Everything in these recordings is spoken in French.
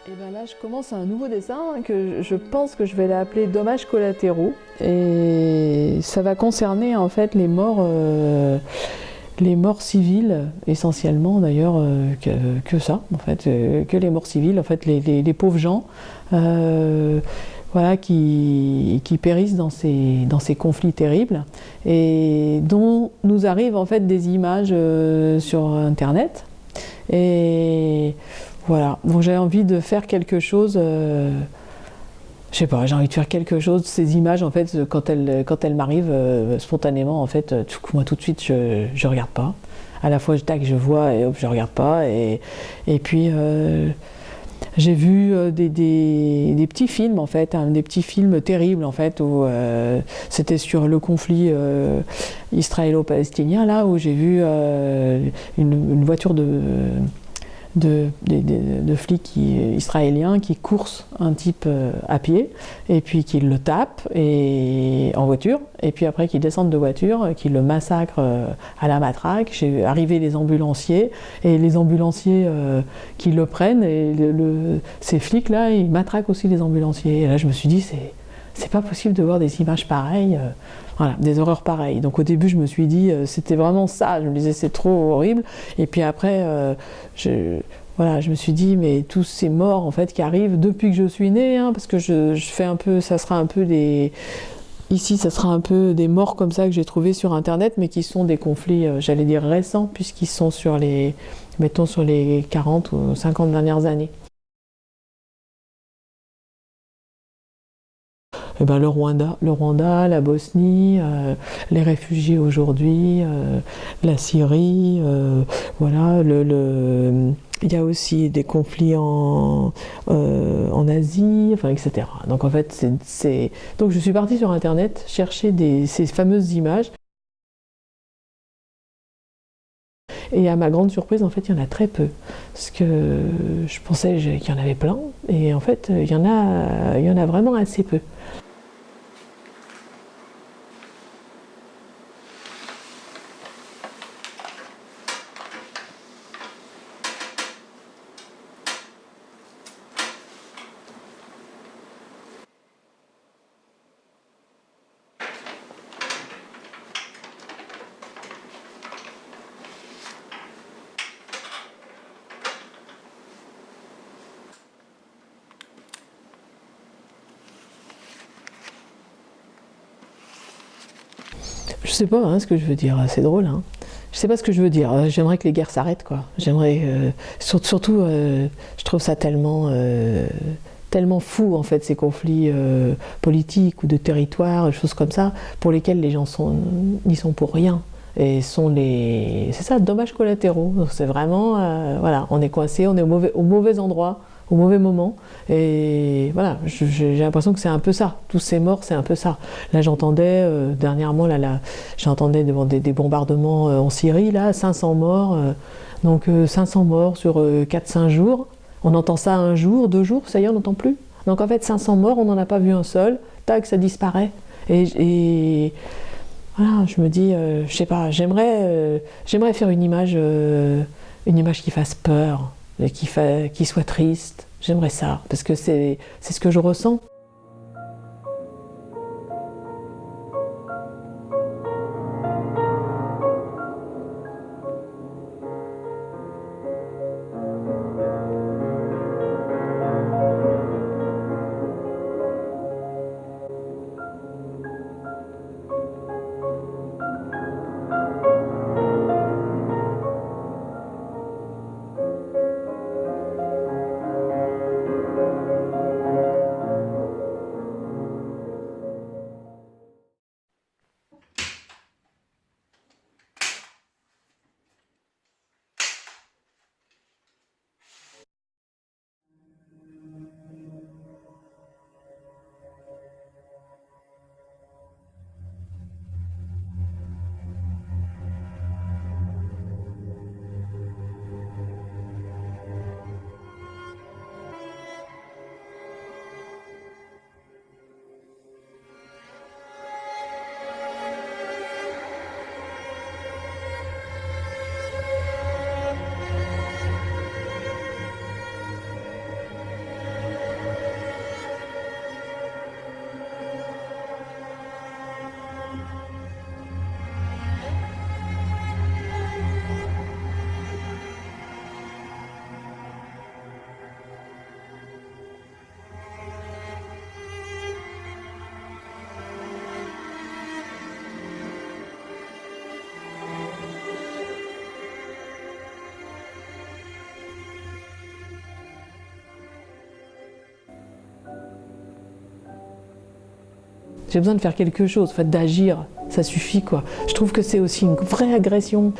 Et bien là, je commence un nouveau dessin que je pense que je vais l'appeler Dommages collatéraux. Et ça va concerner en fait les morts civiles, essentiellement d'ailleurs, que ça, en fait, que les morts civiles, en fait, les pauvres gens, voilà, qui périssent dans ces conflits terribles et dont nous arrivent en fait des images sur Internet. Et voilà, donc j'ai envie de faire quelque chose, je sais pas, j'ai envie de faire quelque chose, ces images en fait, quand elles m'arrivent spontanément, en fait, moi tout de suite je regarde pas. À la fois tac, je vois et hop, je regarde pas. Et puis j'ai vu des petits films en fait, hein, des petits films terribles en fait, où c'était sur le conflit israélo-palestinien, là où j'ai vu une voiture de flics israéliens qui coursent un type à pied et puis qui le tapent en voiture et puis après qui descendent de voiture, qui le massacrent à la matraque. J'ai arrivé les ambulanciers et les ambulanciers qui le prennent et ces flics là ils matraquent aussi les ambulanciers. Et là je me suis dit c'est pas possible de voir des images pareilles. Voilà, des horreurs pareilles. Donc au début, je me suis dit, c'était vraiment ça. Je me disais, c'est trop horrible. Et puis après, voilà, je me suis dit, mais tous ces morts en fait qui arrivent depuis que je suis née, hein, parce que je fais un peu, ça sera un peu des, ici, ça sera un peu des morts comme ça que j'ai trouvés sur Internet, mais qui sont des conflits, j'allais dire récents, puisqu'ils sont sur mettons sur les 40 ou 50 dernières années. Eh ben, le Rwanda, la Bosnie, les réfugiés aujourd'hui, la Syrie, voilà. Il y a aussi des conflits en Asie, enfin, etc. Donc en fait, donc je suis partie sur Internet chercher ces fameuses images. Et à ma grande surprise, en fait, il y en a très peu. Parce que je pensais qu'il y en avait plein, et en fait, il y en a vraiment assez peu. Je sais pas hein, ce que je veux dire, c'est drôle. Hein. Je sais pas ce que je veux dire. J'aimerais que les guerres s'arrêtent, quoi. J'aimerais, surtout, je trouve ça tellement fou en fait ces conflits politiques ou de territoire, des choses comme ça, pour lesquels les gens n'y sont pour rien. Et c'est ça, dommages collatéraux. Donc c'est vraiment, voilà, on est coincé, on est au mauvais endroit, au mauvais moment. Et voilà, j'ai l'impression que c'est un peu ça. Tous ces morts, c'est un peu ça. Là, j'entendais dernièrement, j'entendais des bombardements en Syrie, là, 500 morts. Donc 500 morts sur 4-5 jours. On entend ça un jour, 2 jours, ça y est, on n'entend plus. Donc en fait, 500 morts, on n'en a pas vu un seul. Tac, ça disparaît. Et voilà, je me dis, je sais pas, j'aimerais faire une image qui fasse peur, qui soit triste. J'aimerais ça, parce que c'est ce que je ressens. J'ai besoin de faire quelque chose, en fait, d'agir, ça suffit quoi. Je trouve que c'est aussi une vraie agression.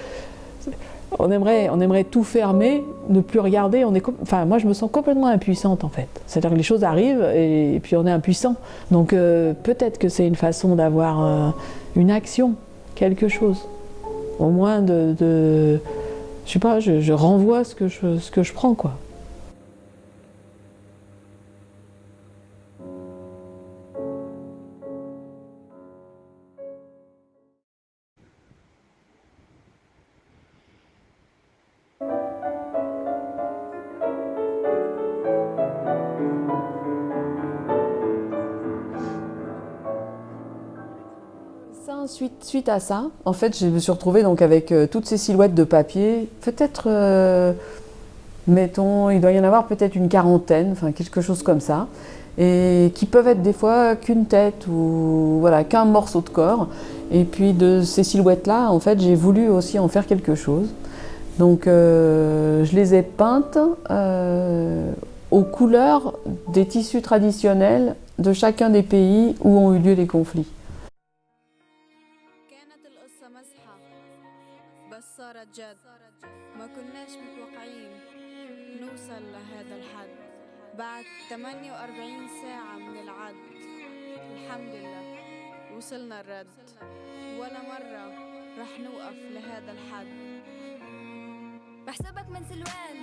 On aimerait tout fermer, ne plus regarder. Enfin, moi, je me sens complètement impuissante en fait. C'est-à-dire que les choses arrivent et puis on est impuissant. Donc peut-être que c'est une façon d'avoir une action, quelque chose. Au moins je sais pas, je renvoie ce que je prends quoi. Suite à ça, en fait, je me suis retrouvée donc avec toutes ces silhouettes de papier, peut-être, mettons, il doit y en avoir peut-être une quarantaine, enfin quelque chose comme ça, et qui peuvent être des fois qu'une tête ou voilà, qu'un morceau de corps. Et puis de ces silhouettes-là, en fait, j'ai voulu aussi en faire quelque chose. Donc je les ai peintes aux couleurs des tissus traditionnels de chacun des pays où ont eu lieu les conflits. بس صارت جد ما كناش متوقعين نوصل لهذا الحد بعد 48 ساعة من العد الحمد لله وصلنا الرد ولا مرة رح نوقف لهذا الحد بحسبك من سلوان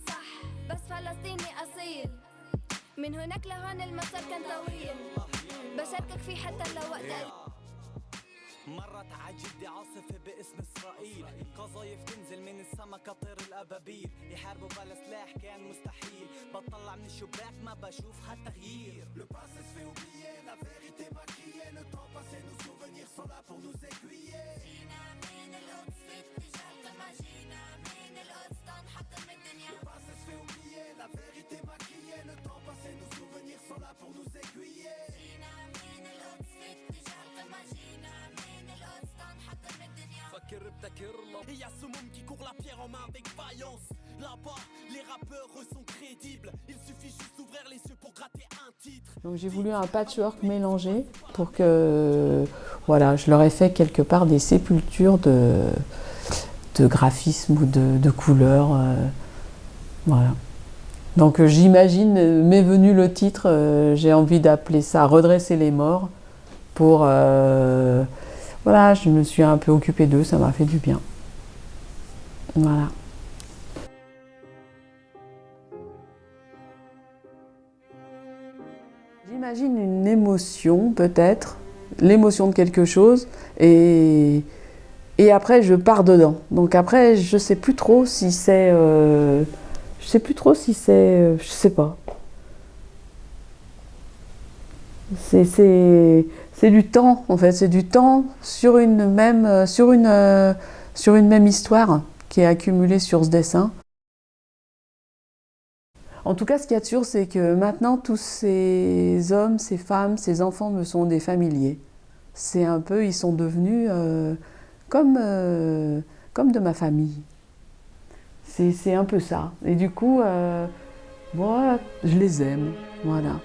صح بس فلسطيني أصيل من هناك لهون المسار كان طويل بشاركك فيه حتى لو وقت مرت عجدي عاصفة باسم إسرائيل قذايف تنزل من السما كطير الأبابيل يحاربوا بلا سلاح كان مستحيل بطلع من الشباك ما بشوف حتى تغيير Le passé se fait oublier, la vérité maquillée Le temps passé, nos souvenirs sont là pour nous aiguiller جينا من القدس في اتجاه لما جينا من القدس تنحطم الدنيا Le passé se fait oublier, la vérité maquillée Le temps passé, nos souvenirs sont là pour nous aiguiller جينا من القدس في اتجاه لما جينا Il y a ce monde qui court la pierre en main avec vaillance. Là-bas, les rappeurs sont crédibles. Il suffit juste d'ouvrir les yeux pour gratter un titre. Donc j'ai voulu un patchwork mélangé pour que, voilà, je leur ai fait quelque part des sépultures de graphisme ou de couleurs. Voilà. Donc j'imagine, m'est venu le titre, j'ai envie d'appeler ça Redresser les morts pour... voilà, je me suis un peu occupée d'eux, ça m'a fait du bien. Voilà. J'imagine une émotion, peut-être, l'émotion de quelque chose, et après je pars dedans. Donc après, je sais plus trop si c'est... je sais pas. C'est du temps, en fait, c'est du temps sur une même histoire qui est accumulée sur ce dessin. En tout cas, ce qu'il y a de sûr, c'est que maintenant, tous ces hommes, ces femmes, ces enfants me sont des familiers. C'est un peu, ils sont devenus comme de ma famille. C'est un peu ça. Et du coup, moi, je les aime, voilà.